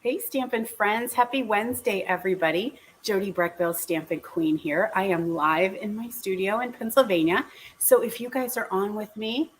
Hey, Stampin' friends. Happy Wednesday, everybody. Jody Breckville, Stampin' Queen here. I am live in my studio in Pennsylvania. So if you guys are on with me,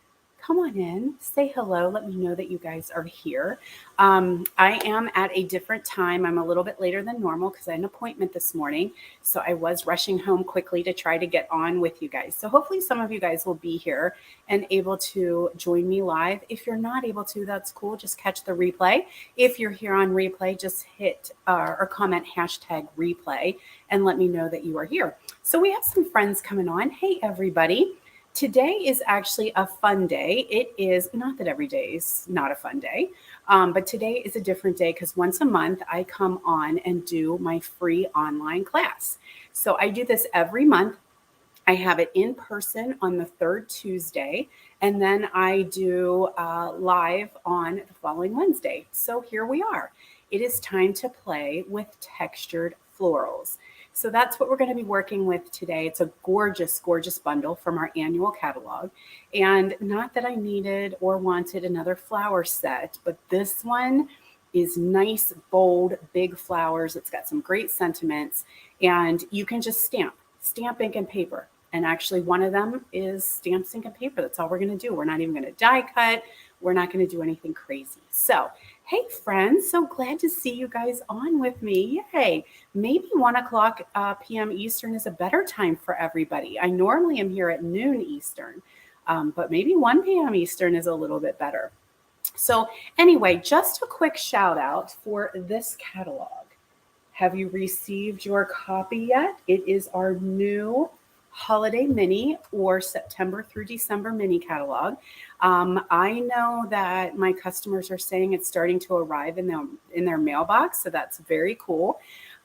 come on in, say hello. Let me know that you guys are here. I am at a different time. I'm a little bit later than normal because I had an appointment this morning. So I was rushing home quickly to try to get on with you guys. So hopefully some of you guys will be here and able to join me live. If you're not able to, that's cool. Just catch the replay. If you're here on replay, just hit or comment hashtag replay and let me know that you are here. So we have some friends coming on. Hey, everybody. Today is actually a fun day. It is not that every day is not a fun day, but today is a different day because once a month I come on and do my free online class. So I do this every month. I have it in person on the third Tuesday, and then I do live on the following Wednesday. So here we are. It is time to play with textured florals. So that's what we're going to be working with today. It's a gorgeous, gorgeous bundle from our annual catalog. And not that I needed or wanted another flower set, but this one is nice, bold, big flowers. It's got some great sentiments, and you can just stamp, ink, and paper. And actually, one of them is stamp, ink, and paper. That's all we're going to do. We're not even going to die cut. We're not going to do anything crazy. So, hey, friends, so glad to see you guys on with me. Yay. Maybe 1 o'clock p.m. Eastern is a better time for everybody. I normally am here at noon Eastern, but maybe 1 p.m. Eastern is a little bit better. So anyway, just a quick shout out for this catalog. Have you received your copy yet? It is our new holiday mini or September through December mini catalog. I know that my customers are saying it's starting to arrive in their mailbox, so that's very cool.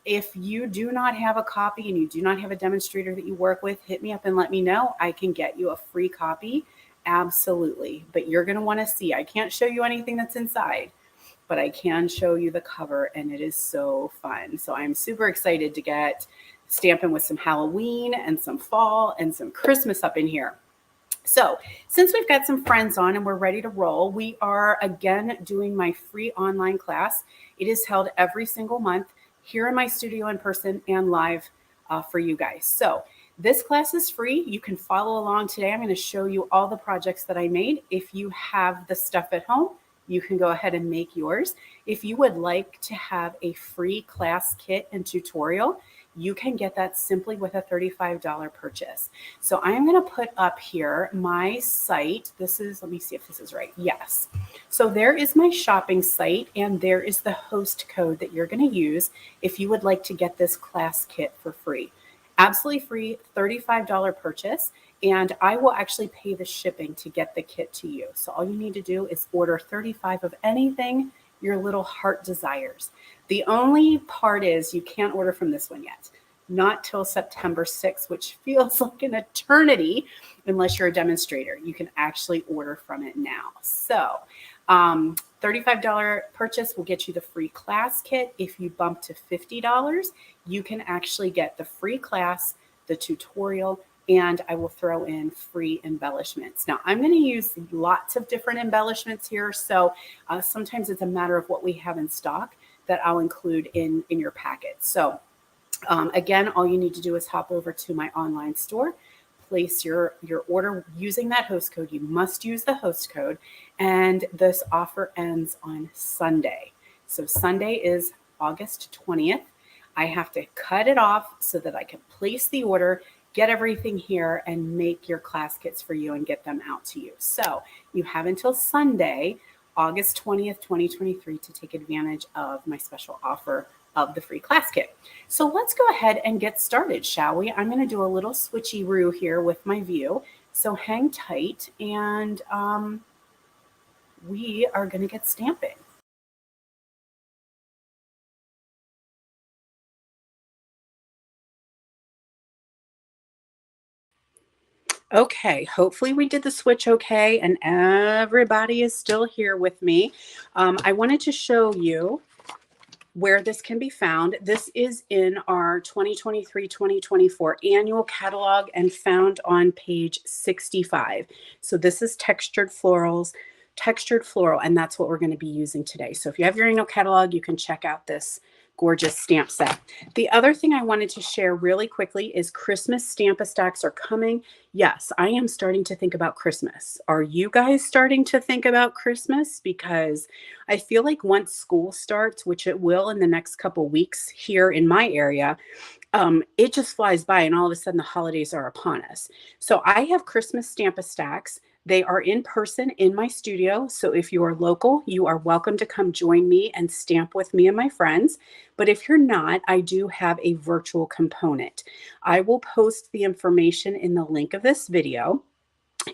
If you do not have a copy and you do not have a demonstrator that you work with, hit me up and let me know. I can get you a free copy. Absolutely. But you're going to want to see. I can't show you anything that's inside, but I can show you the cover, and it is so fun. So I'm super excited to get Stampin' with some Halloween and some fall and some Christmas up in here. So since we've got some friends on and we're ready to roll, we are again doing my free online class. It is held every single month here in my studio in person and live for you guys. So this class is free. You can follow along today. I'm going to show you all the projects that I made. If you have the stuff at home, you can go ahead and make yours. If you would like to have a free class kit and tutorial, you can get that simply with a $35 purchase. So I'm going to put up here my site. This is, let me see if this is right. Yes. So there is my shopping site, and there is the host code that you're going to use if you would like to get this class kit for free. Absolutely free, $35 purchase. And I will actually pay the shipping to get the kit to you. So all you need to do is order 35 of anything your little heart desires. The only part is you can't order from this one yet, not till September 6th, which feels like an eternity unless you're a demonstrator. You can actually order from it now. So $35 purchase will get you the free class kit. If you bump to $50, you can actually get the free class, the tutorial, and I will throw in free embellishments. Now, I'm going to use lots of different embellishments here, so sometimes it's a matter of what we have in stock that I'll include in your packet. So again, all you need to do is hop over to my online store, place your order using that host code. You must use the host code, and this offer ends on Sunday. So Sunday is August 20th. I have to cut it off so that I can place the order, get everything here, and make your class kits for you and get them out to you. So you have until Sunday, August 20th, 2023 to take advantage of my special offer of the free class kit. So let's go ahead and get started, shall we? I'm going to do a little switcheroo here with my view. So hang tight, and we are going to get stamping. Okay, hopefully we did the switch okay, and everybody is still here with me. I wanted to show you where this can be found. This is in our 2023-2024 annual catalog and found on page 65. So this is Textured Florals textured floral, and that's what we're going to be using today. So if you have your annual catalog, you can check out this gorgeous stamp set. The other thing I wanted to share really quickly is Christmas Stamp-A-Stacks are coming. Yes, I am starting to think about Christmas. Are you guys starting to think about Christmas? Because I feel like once school starts, which it will in the next couple weeks here in my area, it just flies by and all of a sudden the holidays are upon us. So I have Christmas Stamp-A-Stacks. They are in person in my studio. So if you are local, you are welcome to come join me and stamp with me and my friends. But if you're not, I do have a virtual component. I will post the information in the link of this video,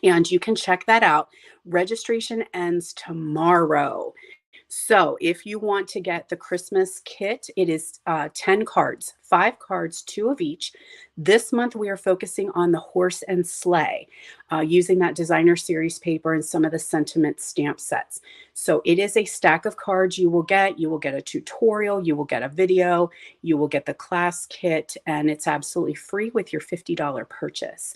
and you can check that out. Registration ends tomorrow. So if you want to get the Christmas kit, it is 10 cards, 5 cards, 2 of each. This month we are focusing on the horse and sleigh using that designer series paper and some of the sentiment stamp sets. So it is a stack of cards you will get. You will get a tutorial, you will get a video, you will get the class kit, and it's absolutely free with your $50 purchase.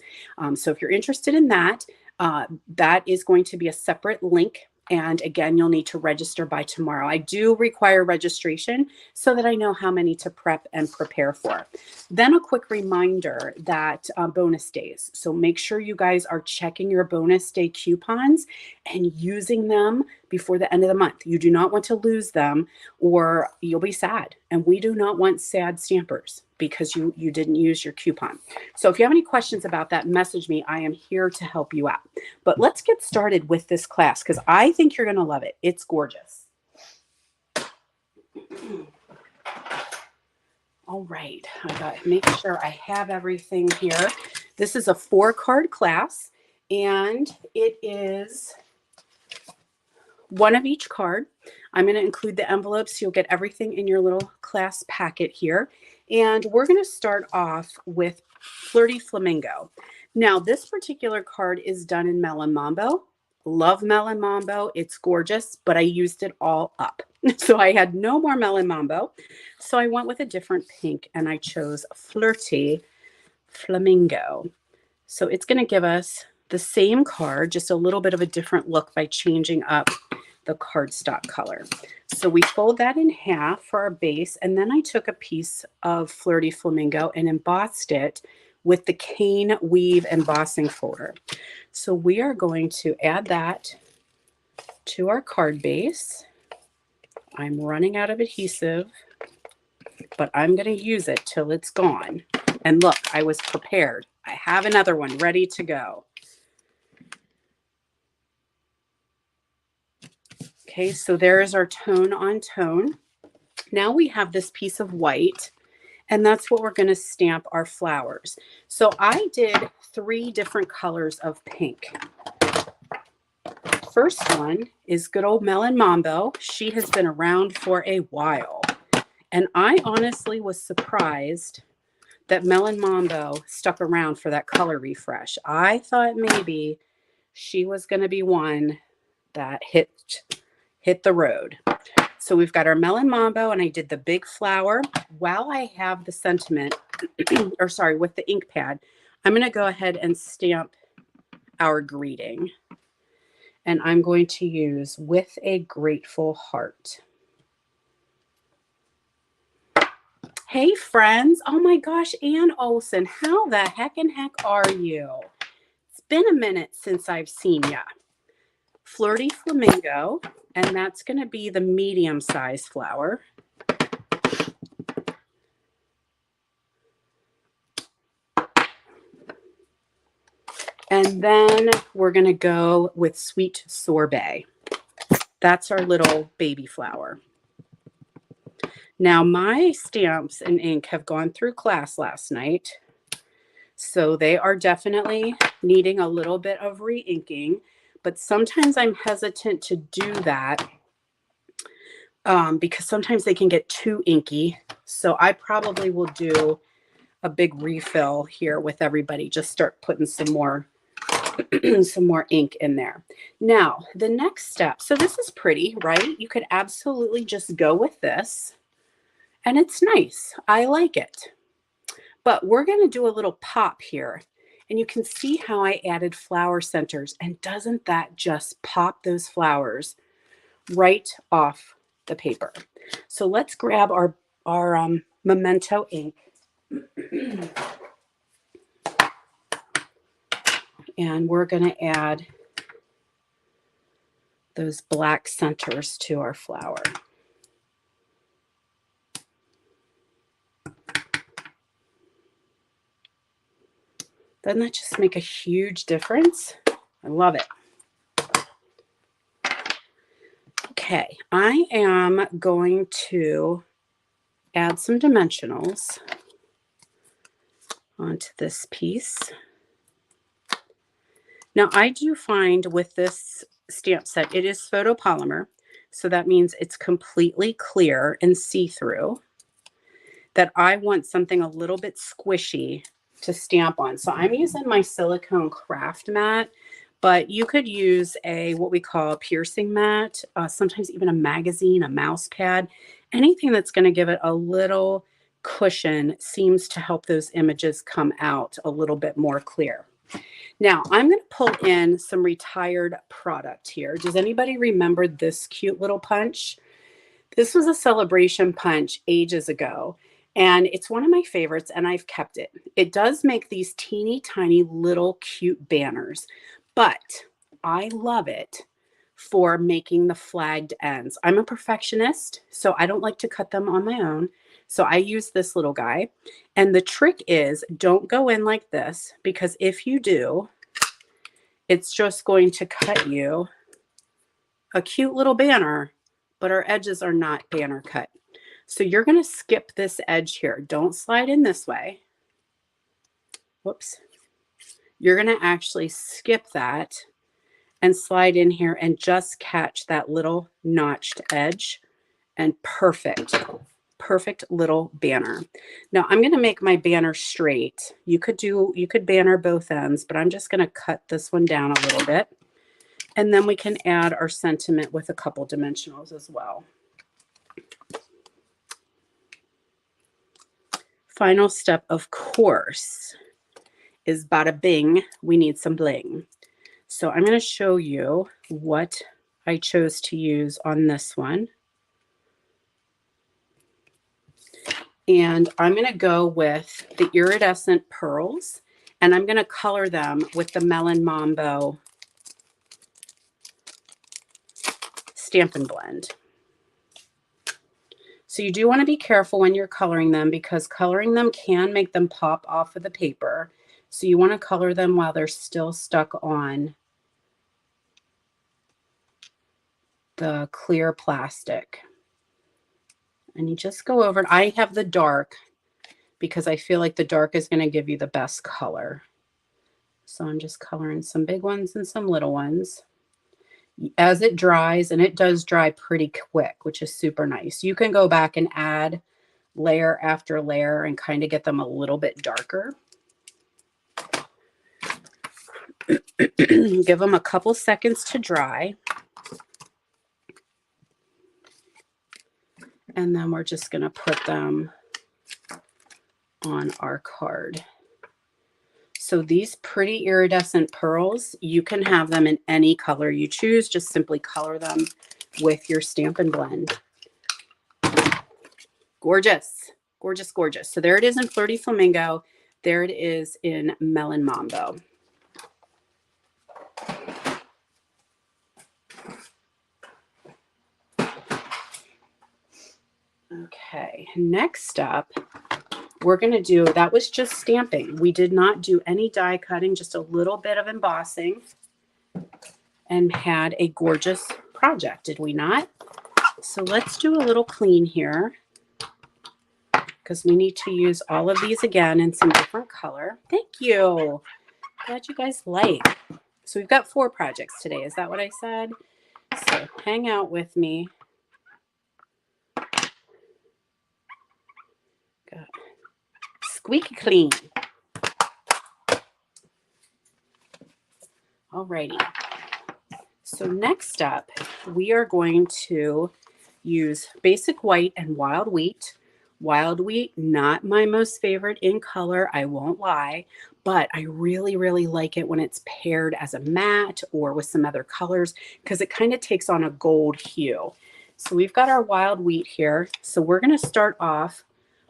So if you're interested in that, that is going to be a separate link. And again, you'll need to register by tomorrow. I do require registration so that I know how many to prep and prepare for. Then a quick reminder that bonus days. So make sure you guys are checking your bonus day coupons and using them before the end of the month. You do not want to lose them or you'll be sad. And we do not want sad stampers because you didn't use your coupon. So if you have any questions about that, message me. I am here to help you out. But let's get started with this class because I think you're going to love it. It's gorgeous. All right, I got to make sure I have everything here. This is a 4-card class, and it is one of each card. I'm going to include the envelopes. You'll get everything in your little class packet here. And we're going to start off with Flirty Flamingo. Now, this particular card is done in Melon Mambo. Love Melon Mambo. It's gorgeous, but I used it all up. So I had no more Melon Mambo. So I went with a different pink, and I chose Flirty Flamingo. So it's going to give us the same card, just a little bit of a different look by changing up the cardstock color. So we fold that in half for our base, and then I took a piece of Flirty Flamingo and embossed it with the cane weave embossing folder. So we are going to add that to our card base. I'm running out of adhesive, but I'm going to use it till it's gone. And look, I was prepared. I have another one ready to go. Okay, so there is our tone on tone. Now we have this piece of white, and that's what we're going to stamp our flowers. So I did 3 different colors of pink. First one is good old Melon Mambo. She has been around for a while. And I honestly was surprised that Melon Mambo stuck around for that color refresh. I thought maybe she was going to be one that hit the road. So we've got our Melon Mambo, and I did the big flower. While I have the sentiment, or sorry, with the ink pad, I'm going to go ahead and stamp our greeting. And I'm going to use With a Grateful Heart. Hey, friends. Oh my gosh, Ann Olson, how the heck are you? It's been a minute since I've seen ya. Flirty Flamingo, and that's going to be the medium-sized flower. And then we're going to go with Sweet Sorbet. That's our little baby flower. Now, my stamps and ink have gone through class last night, so they are definitely needing a little bit of re-inking. But sometimes I'm hesitant to do that because sometimes they can get too inky. So I probably will do a big refill here with everybody. Just start putting some more some more ink in there. Now, the next step. So this is pretty, right? You could absolutely just go with this. And it's nice. I like it. But we're going to do a little pop here. And you can see how I added flower centers. And doesn't that just pop those flowers right off the paper? So let's grab our Memento ink. And we're going to add those black centers to our flower. Doesn't that just make a huge difference? I love it. Okay, I am going to add some dimensionals onto this piece. Now, I do find with this stamp set, it is photopolymer, so that means it's completely clear and see-through, that I want something a little bit squishy to stamp on. So I'm using my silicone craft mat, but you could use what we call a piercing mat, sometimes even a magazine, a mouse pad, anything that's going to give it a little cushion seems to help those images come out a little bit more clear. Now I'm going to pull in some retired product here. Does anybody remember this cute little punch? This was a celebration punch ages ago, and it's one of my favorites, and I've kept it. It does make these teeny tiny little cute banners, but I love it for making the flagged ends. I'm a perfectionist, so I don't like to cut them on my own. So I use this little guy. And the trick is, don't go in like this, because if you do, it's just going to cut you a cute little banner, but our edges are not banner cut. So you're going to skip this edge here. Don't slide in this way. Whoops. You're going to actually skip that and slide in here and just catch that little notched edge, and perfect little banner. Now I'm going to make my banner straight. You could banner both ends, but I'm just going to cut this one down a little bit. And then we can add our sentiment with a couple dimensionals as well. Final step, of course, is bada bing, we need some bling. So I'm going to show you what I chose to use on this one. And I'm going to go with the iridescent pearls, and I'm going to color them with the Melon Mambo Stampin' Blend. So you do want to be careful when you're coloring them, because coloring them can make them pop off of the paper. So you want to color them while they're still stuck on the clear plastic. And you just go over it. I have the dark because I feel like the dark is going to give you the best color. So I'm just coloring some big ones and some little ones. As it dries, and it does dry pretty quick, which is super nice. You can go back and add layer after layer and kind of get them a little bit darker. Give them a couple seconds to dry. And then we're just going to put them on our card. So these pretty iridescent pearls, you can have them in any color you choose. Just simply color them with your Stampin' Blend. Gorgeous, gorgeous, gorgeous. So there it is in Flirty Flamingo. There it is in Melon Mambo. Okay, next up, we're going to do, that was just stamping. We did not do any die cutting, just a little bit of embossing, and had a gorgeous project, did we not? So let's do a little clean here, because we need to use all of these again in some different color. Thank you. Glad you guys like. So we've got 4 projects today. Is that what I said? So hang out with me. Got squeaky clean. Alrighty. So next up, we are going to use Basic White and Wild Wheat. Wild Wheat, not my most favorite in color, I won't lie, but I really, really like it when it's paired as a matte or with some other colors because it kind of takes on a gold hue. So we've got our wild wheat here. So we're going to start off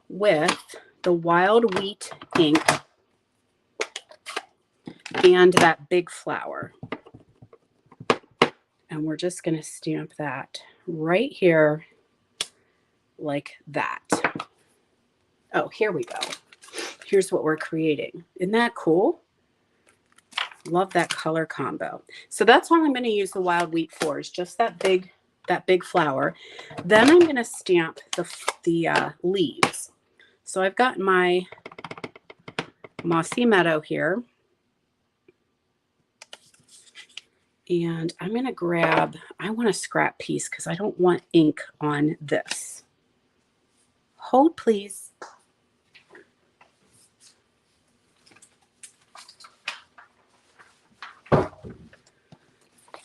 with the wild wheat ink and that big flower. And we're just going to stamp that right here like that. Oh, here we go. Here's what we're creating. Isn't that cool? Love that color combo. So that's all I'm going to use the wild wheat for, is just that big flower. Then I'm going to stamp the leaves. So I've got my Mossy Meadow here. And I'm going to grab, I want a scrap piece because I don't want ink on this. Hold, please.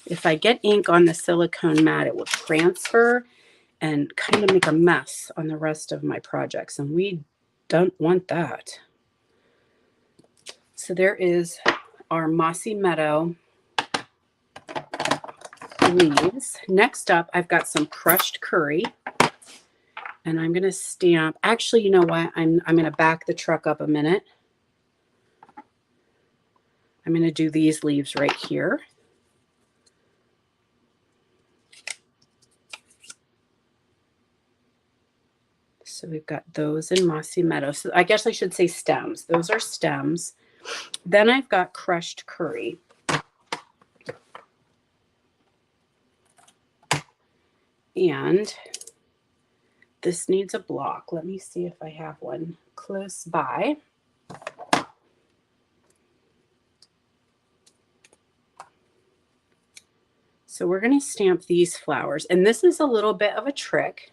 If I get ink on the silicone mat, it will transfer and kind of make a mess on the rest of my projects. And we don't want that. So there is our Mossy Meadow leaves. Next up, I've got some crushed curry. And I'm going to stamp. Actually, you know what? I'm going to back the truck up a minute. I'm going to do these leaves right here. So we've got those in Mossy Meadow. So I guess I should say stems. Those are stems. Then I've got crushed curry. And this needs a block. Let me see if I have one close by. So we're going to stamp these flowers. And this is a little bit of a trick.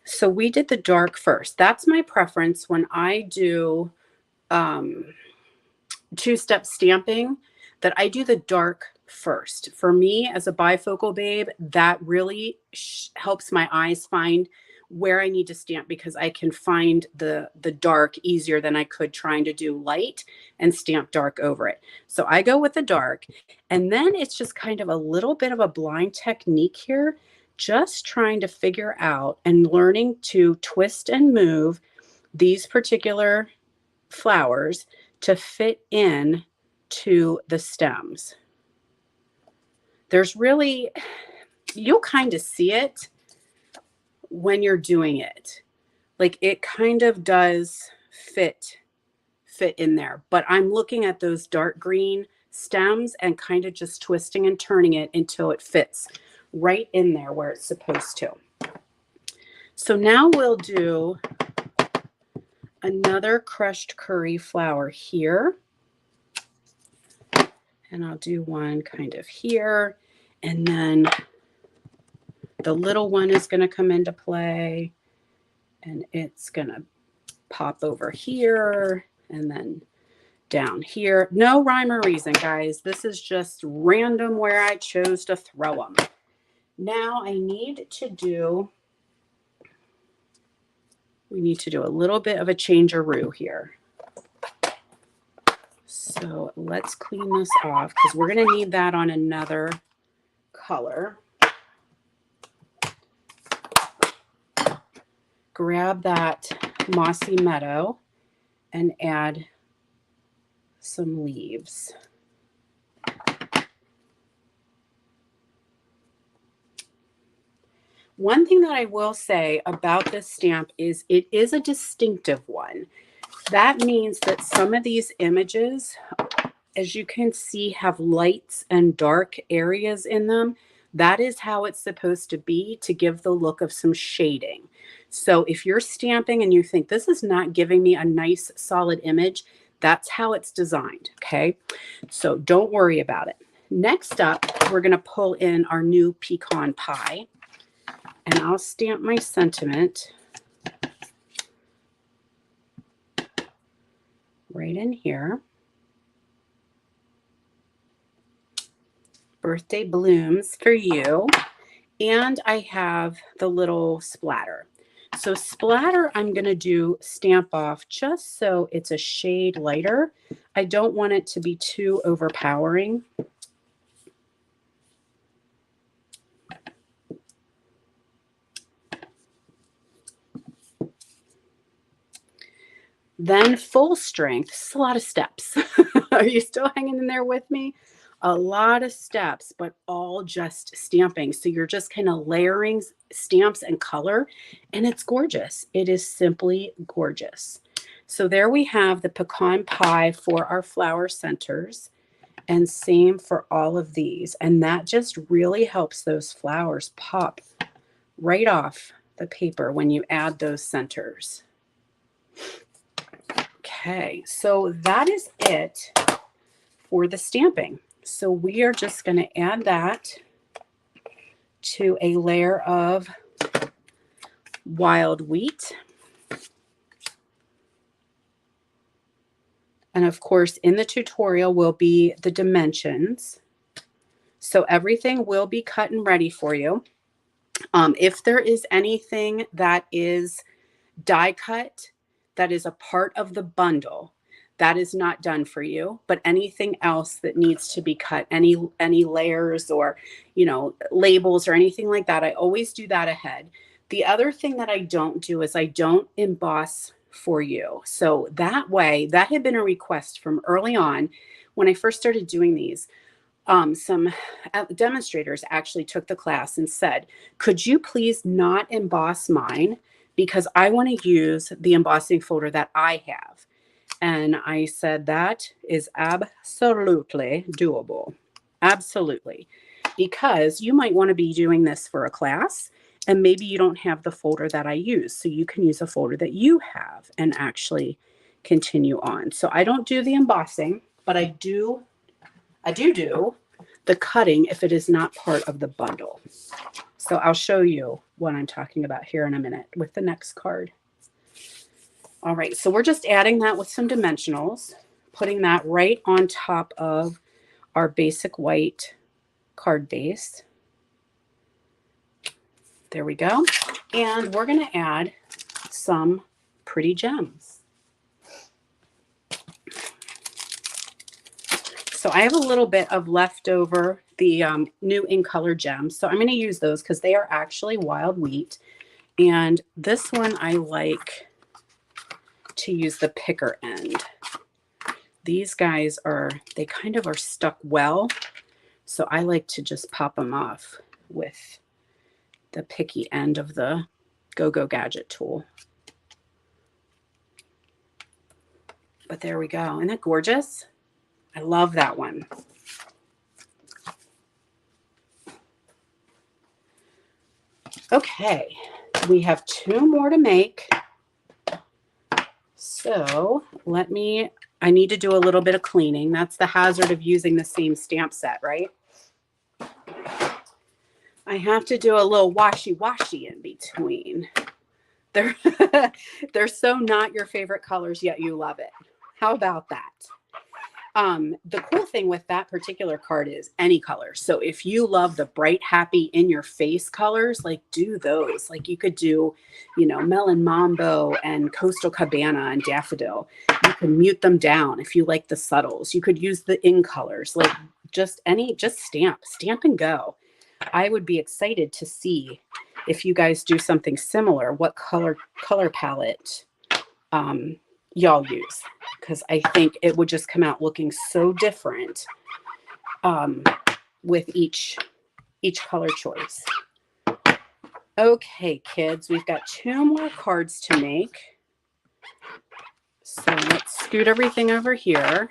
So we did the dark first. That's my preference when I do two-step stamping, that I do the dark first. For me, as a bifocal babe, that really helps my eyes find where I need to stamp, because I can find the dark easier than I could trying to do light and stamp dark over it. So I go with the dark, and then it's just kind of a little bit of a blind technique here, just trying to figure out and learning to twist and move these particular flowers to fit in to the stems. There's really, you'll kind of see it when you're doing it. Like it kind of does fit in there, but I'm looking at those dark green stems and kind of just twisting and turning it until it fits right in there where it's supposed to. So now we'll do another crushed curry flower here. And I'll do one kind of here. And then the little one is going to come into play. And it's going to pop over here and then down here. No rhyme or reason, guys. This is just random where I chose to throw them. Now I need to do, we need to do a little bit of a changeroo here. So let's clean this off because we're going to need that on another color. Grab that Mossy Meadow and add some leaves. One thing that I will say about this stamp is it is a distinctive one. That means that some of these images, as you can see, have lights and dark areas in them. That is how it's supposed to be, to give the look of some shading. So if you're stamping and you think this is not giving me a nice solid image, that's how it's designed, okay? So don't worry about it. Next up, we're going to pull in our new pecan pie. And I'll stamp my sentiment right in here. Birthday blooms for you. And I have the little splatter. So splatter, I'm going to do Stamp Off just so it's a shade lighter. I don't want it to be too overpowering. Then full strength. This is a lot of steps. Are you still hanging in there with me? A lot of steps, but all just stamping. So you're just kind of layering stamps and color, and it's gorgeous. It is simply gorgeous. So there we have the pecan pie for our flower centers, and same for all of these. And that just really helps those flowers pop right off the paper when you add those centers. Okay, so that is it for the stamping. So we are just going to add that to a layer of wild wheat. And of course, in the tutorial will be the dimensions. So everything will be cut and ready for you. If there is anything that is die cut, that is a part of the bundle, that is not done for you. But anything else that needs to be cut, any layers or, you know, labels or anything like that, I always do that ahead. The other thing that I don't do is I don't emboss for you. So that way, that had been a request from early on when I first started doing these. Some demonstrators actually took the class and said, could you please not emboss mine? Because I want to use the embossing folder that I have. And I said, that is absolutely doable. Absolutely. Because you might want to be doing this for a class and maybe you don't have the folder that I use. So you can use a folder that you have and actually continue on. So I don't do the embossing, but I do the cutting if it is not part of the bundle. So I'll show you what I'm talking about here in a minute with the next card. All right, so we're just adding that with some dimensionals, putting that right on top of our basic white card base. There we go. And we're going to add some pretty gems. So I have a little bit of leftover, the new in color gems. So I'm going to use those because they are actually wild wheat. And this one I like to use the picker end. These guys are, they kind of are stuck well. So I like to just pop them off with the picky end of the Go-Go Gadget tool. But there we go. Isn't that gorgeous? I love that one. Okay, we have 2 more to make. So I need to do a little bit of cleaning. That's the hazard of using the same stamp set, right? I have to do a little washy-washy in between. They're so not your favorite colors, yet you love it. How about that? The cool thing with that particular card is any color. So if you love the bright, happy, in your face colors, like do those. Like you could do, you know, Melon Mambo and Coastal Cabana and Daffodil. You can mute them down if you like the subtles. You could use the in colors, like just stamp and go. I would be excited to see if you guys do something similar, what color palette y'all use, because I think it would just come out looking so different with each color choice. Okay, kids, we've got 2 more cards to make. So let's scoot everything over here.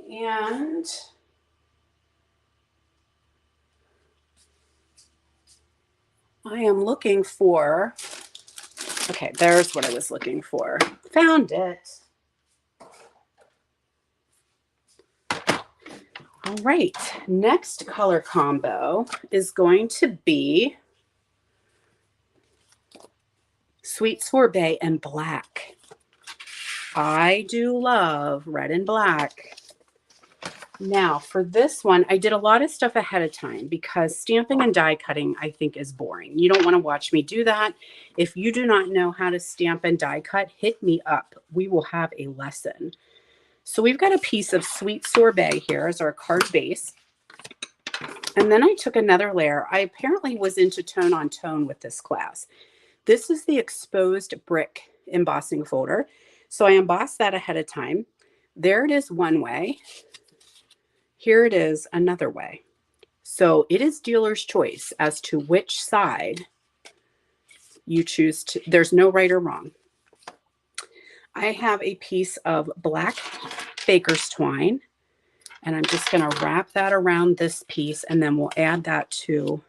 And I am looking for, okay, there's what I was looking for. Found it. All right, next color combo is going to be Sweet Sorbet and black. I do love red and black. Now for this one, I did a lot of stuff ahead of time because stamping and die cutting, I think, is boring. You don't want to watch me do that. If you do not know how to stamp and die cut, hit me up. We will have a lesson. So we've got a piece of sweet sorbet here as our card base. And then I took another layer. I apparently was into tone on tone with this class. This is the exposed brick embossing folder. So I embossed that ahead of time. There it is one way. Here it is another way. So it is dealer's choice as to which side you choose to. There's no right or wrong. I have a piece of black baker's twine, and I'm just going to wrap that around this piece, and then we'll add that to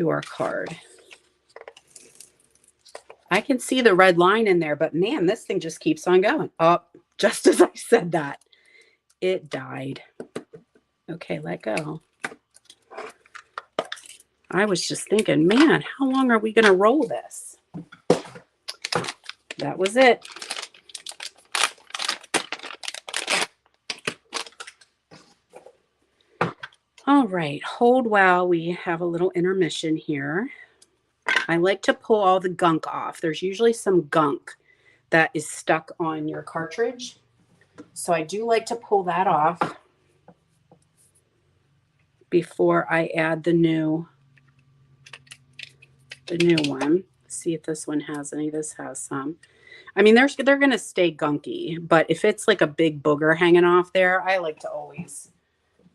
our card. I can see the red line in there, but man, this thing just keeps on going. Oh, just as I said that, it died. Okay, let go. I was just thinking, man, how long are we going to roll this? That was it. All right, hold while we have a little intermission here. I like to pull all the gunk off. There's usually some gunk that is stuck on your cartridge. So I do like to pull that off before I add the new one. See if this one has any. This has some. I mean, they're going to stay gunky, but if it's like a big booger hanging off there, I like to always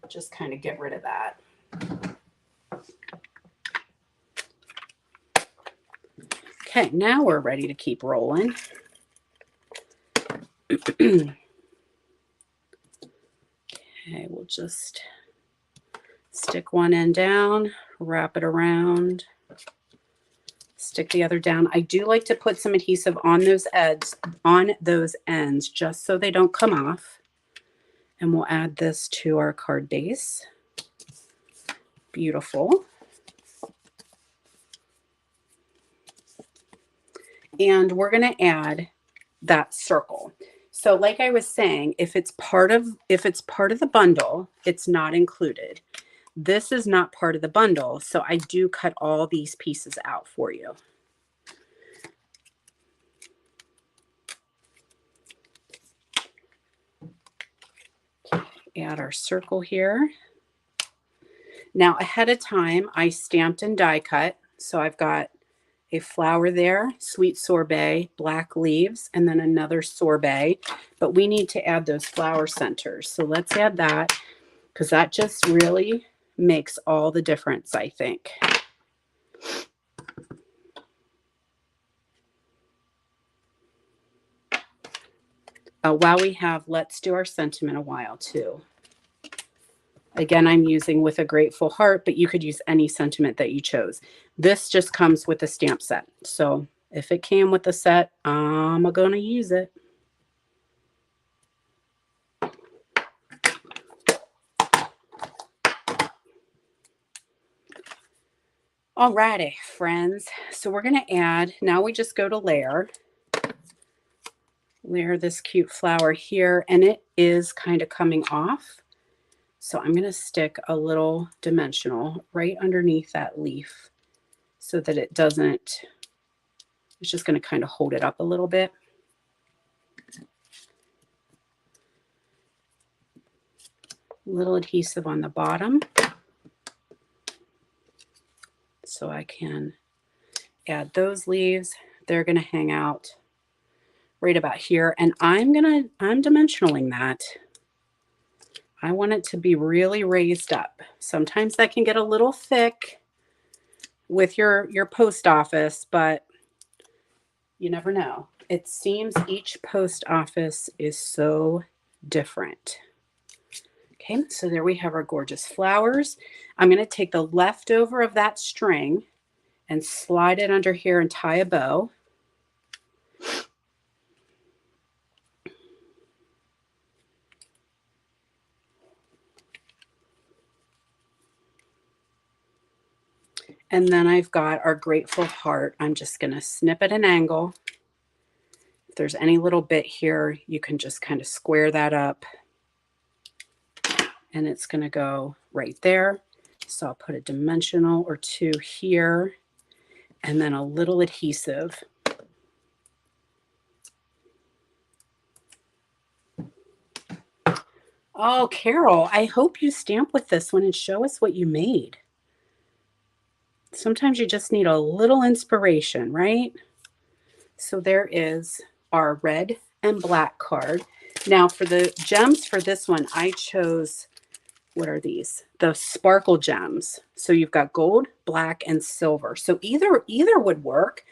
just kind of get rid of that. Okay, now we're ready to keep rolling. Okay, we'll just stick one end down, wrap it around, stick the other down. I do like to put some adhesive on those ends just so they don't come off. And we'll add this to our card base. Beautiful. And we're going to add that circle. So like I was saying, if it's part of the bundle, it's not included. This is not part of the bundle, so I do cut all these pieces out for you. Add our circle here. Now ahead of time, I stamped and die cut. So I've got a flower there, sweet sorbet, black leaves, and then another sorbet. But we need to add those flower centers. So let's add that because that just really makes all the difference, I think. While we have, let's do our sentiment a while too. Again, I'm using With a Grateful Heart, but you could use any sentiment that you chose. This just comes with a stamp set. So if it came with the set, I'm going to use it. Alrighty, friends. So we're going to add, now we just go to layer this cute flower here, and it is kind of coming off. So I'm going to stick a little dimensional right underneath that leaf so that it doesn't, it's just going to kind of hold it up a little bit. Little adhesive on the bottom so I can add those leaves. They're going to hang out right about here, and I'm dimensionaling that. I want it to be really raised up. Sometimes that can get a little thick with your post office, but you never know. It seems each post office is so different. Okay, so there we have our gorgeous flowers. I'm going to take the leftover of that string and slide it under here and tie a bow. And then I've got our grateful heart. I'm just going to snip at an angle. If there's any little bit here, you can just kind of square that up. and it's going to go right there. So I'll put a dimensional or two here, and then a little adhesive. Oh, Carol, I hope you stamp with this one and show us what you made. Sometimes you just need a little inspiration, right? So there is our red and black card. Now for the gems for this one, I chose, what are these? The sparkle gems. So you've got gold, black, and silver. So either would work.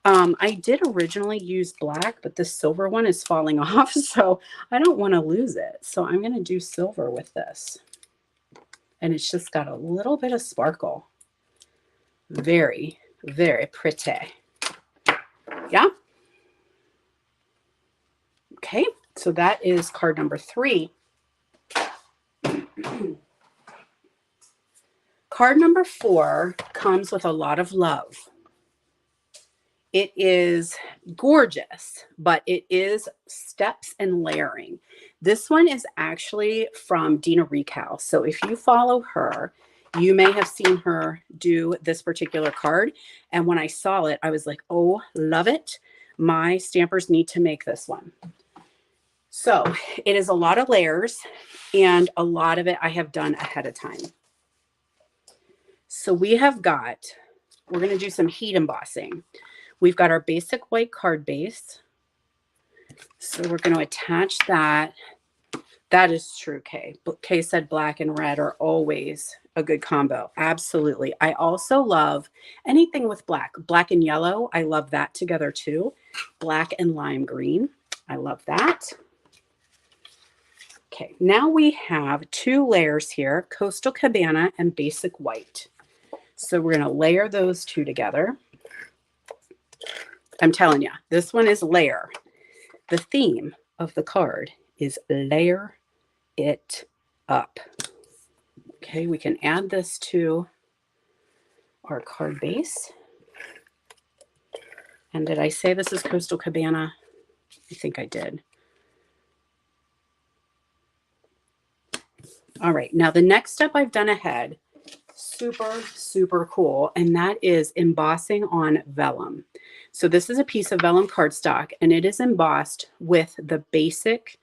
I did originally use black, but this silver one is falling off, so I don't want to lose it. So I'm going to do silver with this. And it's just got a little bit of sparkle. Very, very pretty. Yeah. Okay, so that is card number 3. Card number 4 comes with a lot of love. It is gorgeous, but it is steps and layering. This one is actually from Dina Recal. So if you follow her, you may have seen her do this particular card. And when I saw it, I was like, oh, love it. My stampers need to make this one. So it is a lot of layers, and a lot of it I have done ahead of time. So we're going to do some heat embossing. We've got our basic white card base. So we're going to attach that. That is true, Kay. Kay said black and red are always a good combo. Absolutely. I also love anything with black. Black and yellow, I love that together too. Black and lime green, I love that. Okay, now we have 2 layers here, Coastal Cabana and Basic White. So we're going to layer those 2 together. I'm telling you, this one is layer. The theme of the card is layer it up. Okay, we can add this to our card base. And did I say this is Coastal Cabana? I think I did. All right, now the next step I've done ahead, super, super cool, and that is embossing on vellum. So this is a piece of vellum cardstock, and it is embossed with the basic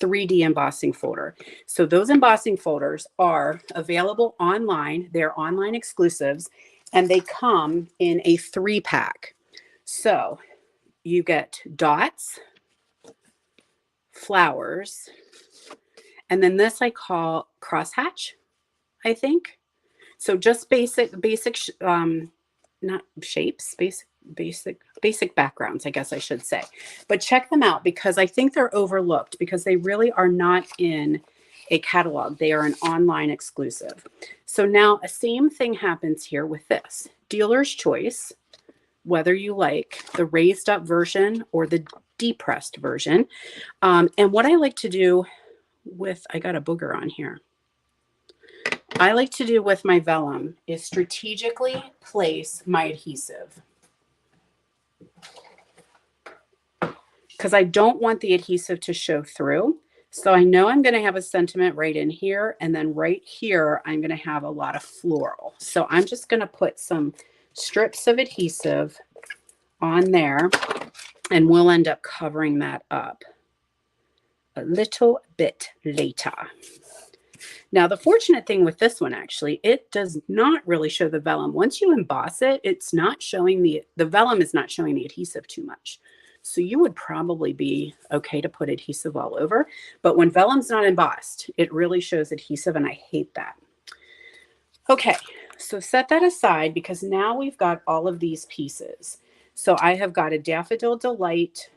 3D embossing folder. So those embossing folders are available online. They're online exclusives, and they come in a 3-pack. So you get dots, flowers, and then this I call crosshatch, I think. So just basic, not shapes, basic backgrounds, I guess I should say. But check them out because I think they're overlooked because they really are not in a catalog. They are an online exclusive. So now a same thing happens here with this. Dealer's choice, whether you like the raised up version or the depressed version. And what I like to do with, I got a booger on here. I like to do with my vellum is strategically place my adhesive. Because I don't want the adhesive to show through. So I know I'm going to have a sentiment right in here. And then right here, I'm going to have a lot of floral. So I'm just going to put some strips of adhesive on there. And we'll end up covering that up a little bit later. Now, the fortunate thing with this one, actually, it does not really show the vellum. Once you emboss it, it's not showing the vellum is not showing the adhesive too much. So you would probably be okay to put adhesive all over. But when vellum's not embossed, it really shows adhesive, and I hate that. Okay, so set that aside because now we've got all of these pieces. So I have got a Daffodil Delight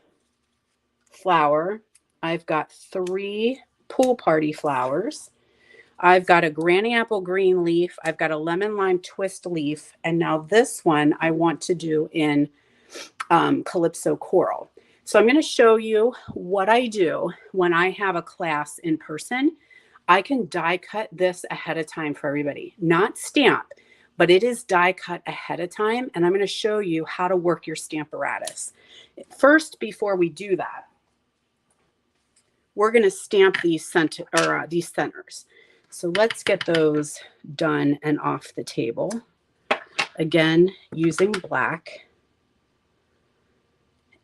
flower. I've got 3 pool party flowers. I've got a granny apple green leaf. I've got a lemon lime twist leaf. And now this one I want to do in Calypso Coral. So I'm going to show you what I do when I have a class in person. I can die cut this ahead of time for everybody. Not stamp, but it is die cut ahead of time. And I'm going to show you how to work your stamparatus. First, before we do that, we're going to stamp these centers. So let's get those done and off the table. Again, using black.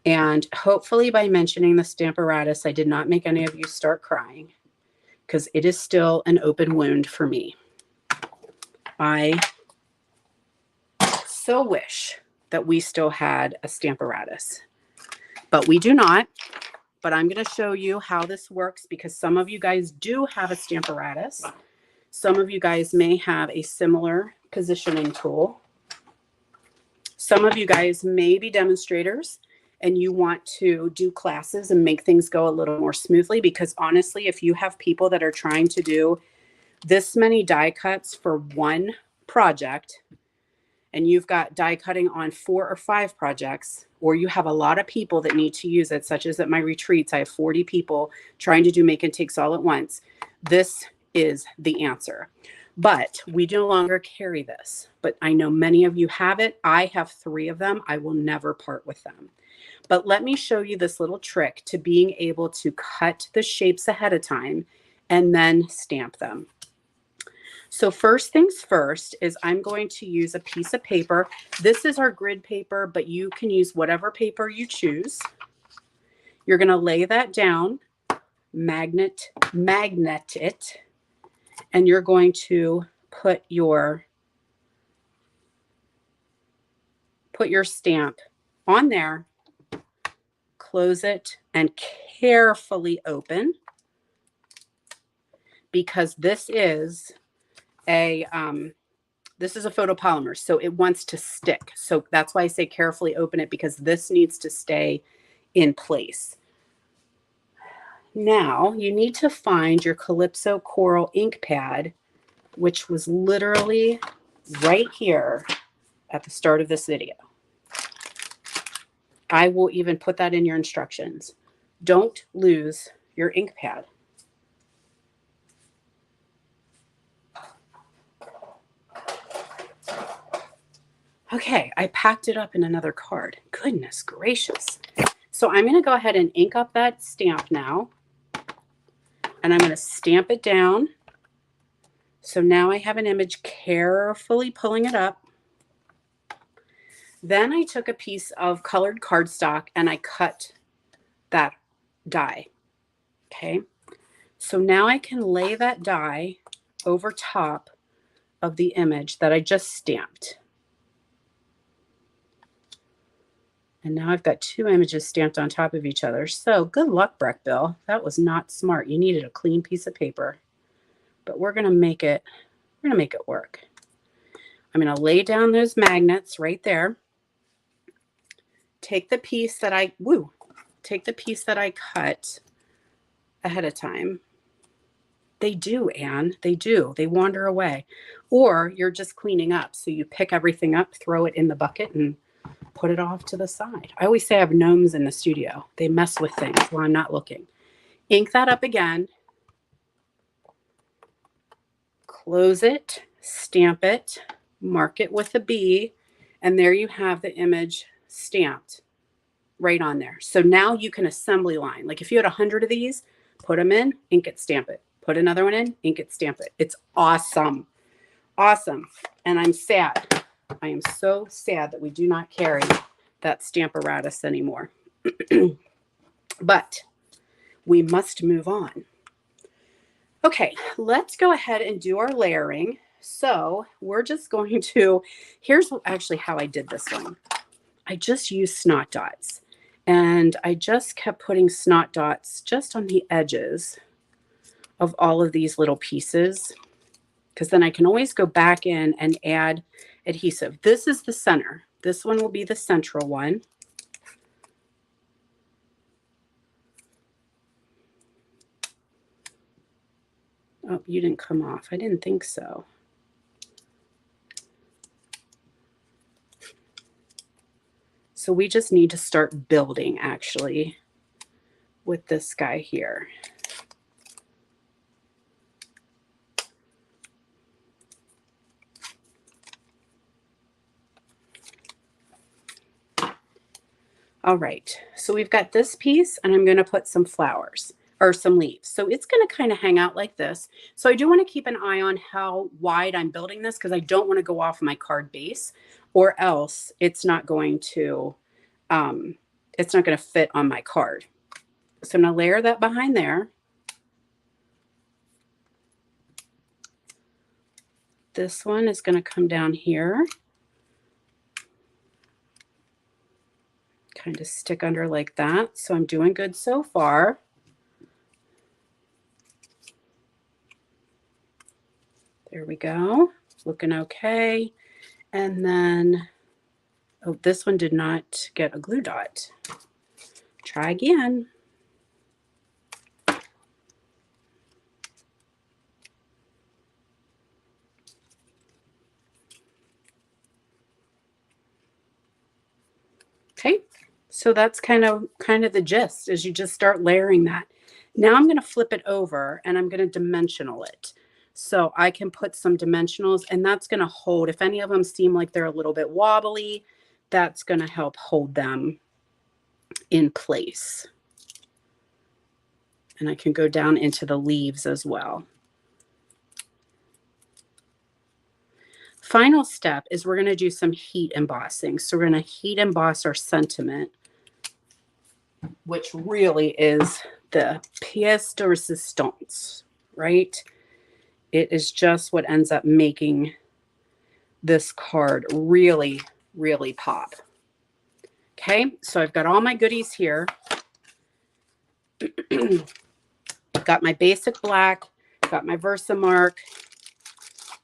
And hopefully by mentioning the Stamparatus, I did not make any of you start crying, because it is still an open wound for me. I so wish that we still had a Stamparatus, but we do not. But I'm going to show you how this works, because some of you guys do have a Stamparatus. Some of you guys may have a similar positioning tool. Some of you guys may be demonstrators and you want to do classes and make things go a little more smoothly, because honestly, if you have people that are trying to do this many die cuts for one project, and you've got die cutting on 4 or 5 projects, or you have a lot of people that need to use it, such as at my retreats, I have 40 people trying to do make and takes all at once. This is the answer. But we no longer carry this. But I know many of you have it. I have 3 of them. I will never part with them. But let me show you this little trick to being able to cut the shapes ahead of time and then stamp them. So first things first is I'm going to use a piece of paper. This is our grid paper, but you can use whatever paper you choose. You're going to lay that down, magnet it, and you're going to put your stamp on there, close it, and carefully open, because this is a photopolymer, so it wants to stick. So that's why I say carefully open it, because this needs to stay in place. Now you need to find your Calypso Coral ink pad, which was literally right here at the start of this video. I will even put that in your instructions. Don't lose your ink pad. Okay, I packed it up in another card. Goodness gracious. So I'm going to go ahead and ink up that stamp now. And I'm going to stamp it down. So now I have an image, carefully pulling it up. Then I took a piece of colored cardstock and I cut that die. Okay. So now I can lay that die over top of the image that I just stamped. And now I've got 2 images stamped on top of each other. So good luck, Breck Bill. That was not smart. You needed a clean piece of paper. But we're going to make it work. I'm going to lay down those magnets right there. Take the piece that I cut ahead of time. They do, Anne. They do. They wander away. Or you're just cleaning up. So you pick everything up, throw it in the bucket, and put it off to the side. I always say I have gnomes in the studio. They mess with things while I'm not looking. Ink that up again. Close it, stamp it, mark it with a B, and there you have the image stamped right on there. So now you can assembly line. Like if you had 100 of these, put them in, ink it, stamp it. Put another one in, ink it, stamp it. It's awesome. Awesome. And I'm sad. I am so sad that we do not carry that Stamparatus anymore. But we must move on. Okay, let's go ahead and do our layering. So we're just going to, here's actually how I did this one. I just used snot dots, and I just kept putting snot dots just on the edges of all of these little pieces, because then I can always go back in and add adhesive. This is the center. This one will be the central one. Oh, you didn't come off. I didn't think so. So we just need to start building actually with this guy here. All right, so we've got this piece, and I'm going to put some flowers. or some leaves. So it's going to kind of hang out like this. So I do want to keep an eye on how wide I'm building this because I don't want to go off my card base, or else it's not going to fit on my card. So I'm going to layer that behind there. This one is going to come down here, kind of stick under like that. So I'm doing good so far. There we go. Looking okay. And then, oh, this one did not get a glue dot. Try again. Okay, so that's kind of the gist, is you just start layering that. Now I'm going to flip it over and I'm going to dimensional it. So I can put some dimensionals, and that's going to hold. If any of them seem like they're a little bit wobbly, that's going to help hold them in place. And I can go down into the leaves as well. Final step is we're going to do some heat embossing. So we're going to heat emboss our sentiment, which really is the pièce de résistance, right? It is just what ends up making this card really, really pop. Okay, so I've got all my goodies here. Got my basic black, got my Versamark,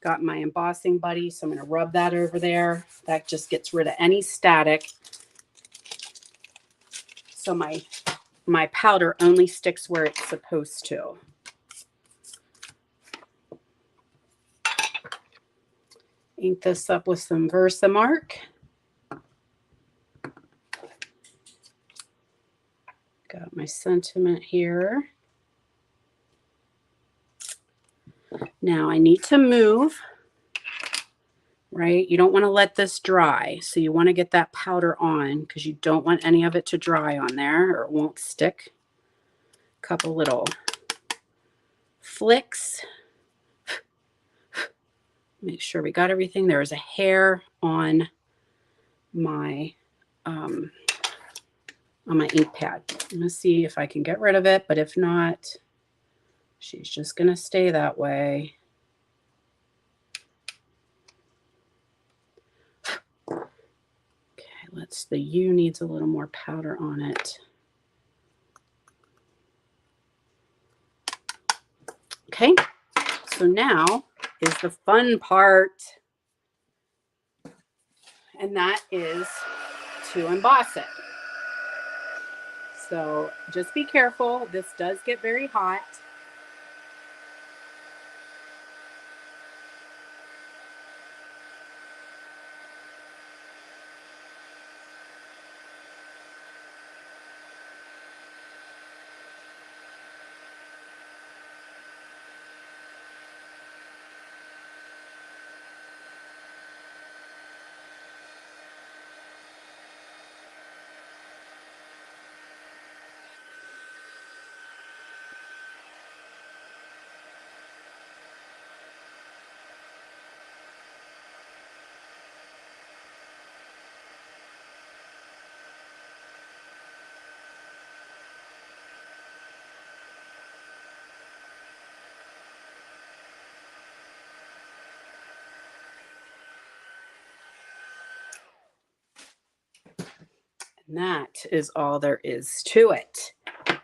got my embossing buddy, so I'm going to rub that over there. That just gets rid of any static. So my powder only sticks where it's supposed to. Ink this up with some Versamark. Got my sentiment here. Now I need to move, right? You don't want to let this dry. So you want to get that powder on because you don't want any of it to dry on there or it won't stick. A couple little flicks. Make sure we got everything. There is a hair on my ink pad. I'm going to see if I can get rid of it, but if not, she's just going to stay that way. Okay, the U needs a little more powder on it. Okay, so now is the fun part, and that is to emboss it. So just be careful. This does get very hot. And that is all there is to it.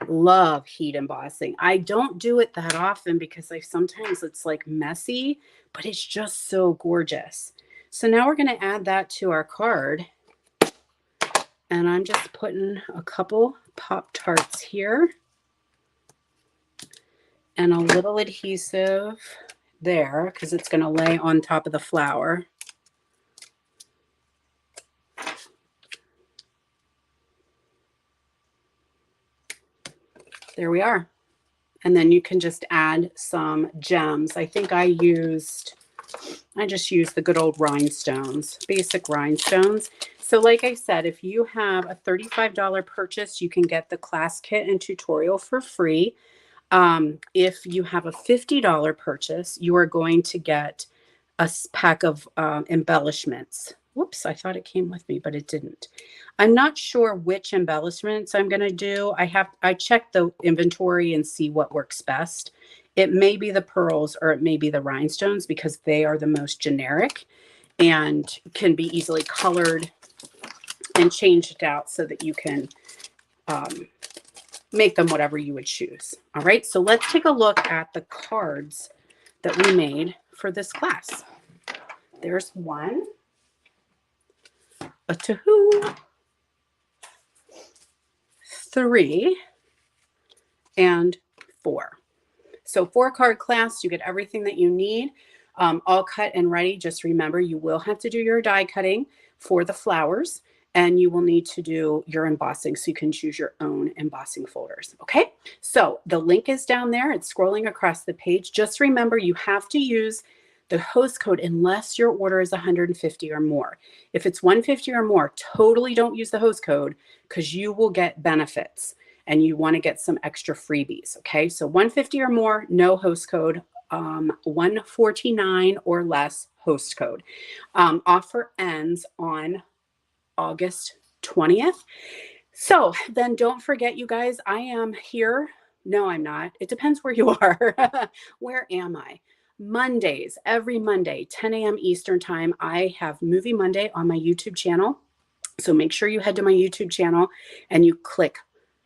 Love heat embossing. I don't do it that often because sometimes it's like messy, but it's just so gorgeous. So now we're going to add that to our card. And I'm just putting a couple Pop-Tarts here and a little adhesive there because it's going to lay on top of the flower. There we are. And then you can just add some gems. I think I just used the good old rhinestones, basic rhinestones. So like I said, if you have a $35 purchase, you can get the class kit and tutorial for free. If you have a $50 purchase, you are going to get a pack of embellishments. Whoops, I thought it came with me, but it didn't. I'm not sure which embellishments I'm going to do. I check the inventory and see what works best. It may be the pearls or it may be the rhinestones because they are the most generic and can be easily colored and changed out so that you can make them whatever you would choose. All right, so let's take a look at the cards that we made for this class. There's one, a 2, 3, and 4. So 4-card class, you get everything that you need, all cut and ready. Just remember, you will have to do your die cutting for the flowers, and you will need to do your embossing so you can choose your own embossing folders. Okay, so the link is down there. It's scrolling across the page. Just remember, you have to use the host code unless your order is 150 or more. If it's 150 or more, totally don't use the host code because you will get benefits and you want to get some extra freebies. Okay, so 150 or more, no host code. 149 or less, host code. Offer ends on August 20th. So then don't forget, you guys, I am here. No, I'm not. It depends where you are. Where am I? Mondays, every Monday, 10 a.m. Eastern time, I have Movie Monday on my YouTube channel. So make sure you head to my YouTube channel and you click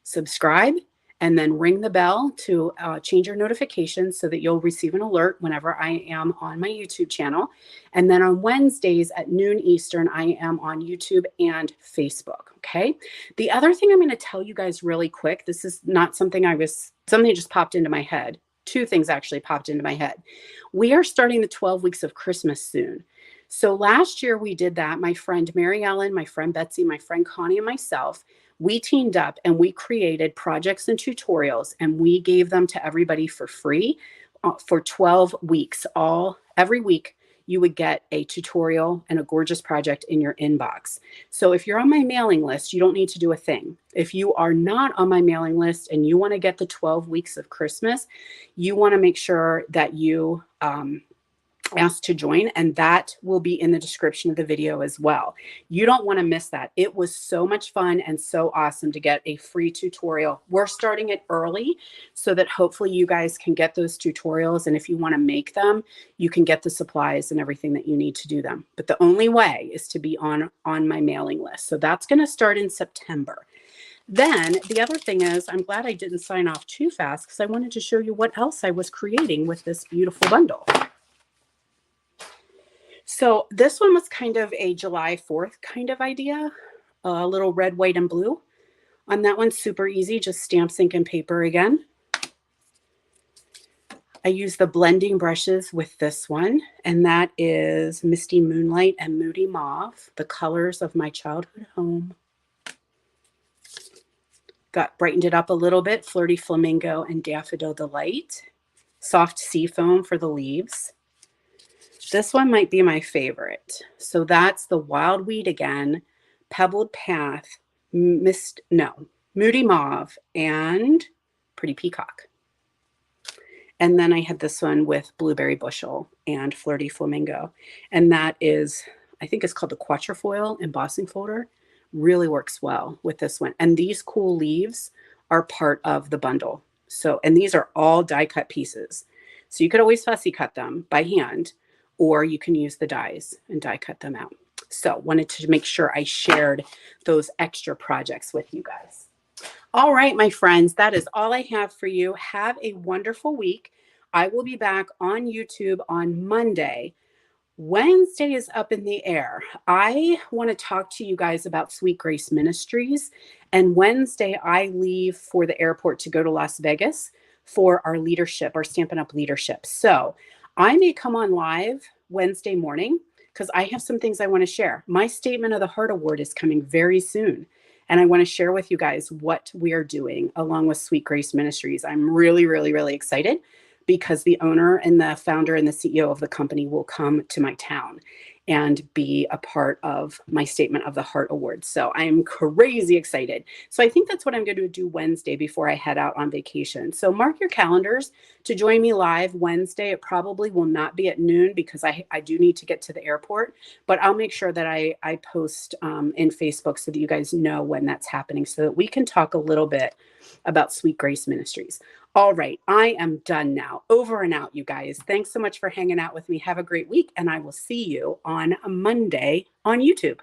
subscribe and then ring the bell to change your notifications so that you'll receive an alert whenever I am on my YouTube channel. And then on Wednesdays at noon Eastern, I am on YouTube and Facebook. Okay. The other thing I'm going to tell you guys really quick, this is not something something just popped into my head. 2 things actually popped into my head. We are starting the 12 weeks of Christmas soon. So last year we did that. My friend Mary Ellen, my friend Betsy, my friend Connie, and myself, we teamed up and we created projects and tutorials and we gave them to everybody for free for 12 weeks. Every week you would get a tutorial and a gorgeous project in your inbox. So if you're on my mailing list, you don't need to do a thing. If you are not on my mailing list and you want to get the 12 weeks of Christmas, you want to make sure that you asked to join, and that will be in the description of the video as well. You don't want to miss that. It was so much fun and so awesome to get a free tutorial. We're starting it early so that hopefully you guys can get those tutorials, and if you want to make them, you can get the supplies and everything that you need to do them. But the only way is to be on my mailing list. So that's going to start in September. Then the other thing is, I'm glad I didn't sign off too fast because I wanted to show you what else I was creating with this beautiful bundle. So this one was kind of a July 4th kind of idea, a little red, white, and blue. On that one, super easy, just stamp, ink, and paper again. I use the blending brushes with this one, and that is Misty Moonlight and Moody Mauve, the colors of my childhood home. Brightened it up a little bit, Flirty Flamingo and Daffodil Delight. Soft sea foam for the leaves. This one might be my favorite. So that's the Wild Weed again, Pebbled Path, Moody Mauve, and Pretty Peacock. And then I had this one with Blueberry Bushel and Flirty Flamingo. And that is, I think it's called the Quatrefoil embossing folder. Really works well with this one. And these cool leaves are part of the bundle. So, and these are all die cut pieces. So you could always fussy cut them by hand, or you can use the dies and die cut them out. So wanted to make sure I shared those extra projects with you guys. All right, my friends, that is all I have for you. Have a wonderful week. I will be back on YouTube on Monday. Wednesday is up in the air. I want to talk to you guys about Sweet Grace Ministries. And Wednesday, I leave for the airport to go to Las Vegas for our leadership, our Stampin' Up! Leadership. So I may come on live Wednesday morning because I have some things I want to share. My Statement of the Heart Award is coming very soon. And I want to share with you guys what we are doing along with Sweet Grace Ministries. I'm really, really, really excited because the owner and the founder and the CEO of the company will come to my town. and be a part of my Statement of the Heart Awards. So I'm crazy excited. So I think that's what I'm going to do Wednesday before I head out on vacation. So mark your calendars to join me live Wednesday. It probably will not be at noon because I do need to get to the airport, but I'll make sure that I post in Facebook so that you guys know when that's happening so that we can talk a little bit about Sweet Grace Ministries. All right, I am done now. Over and out, you guys. Thanks so much for hanging out with me. Have a great week, and I will see you on Monday on YouTube.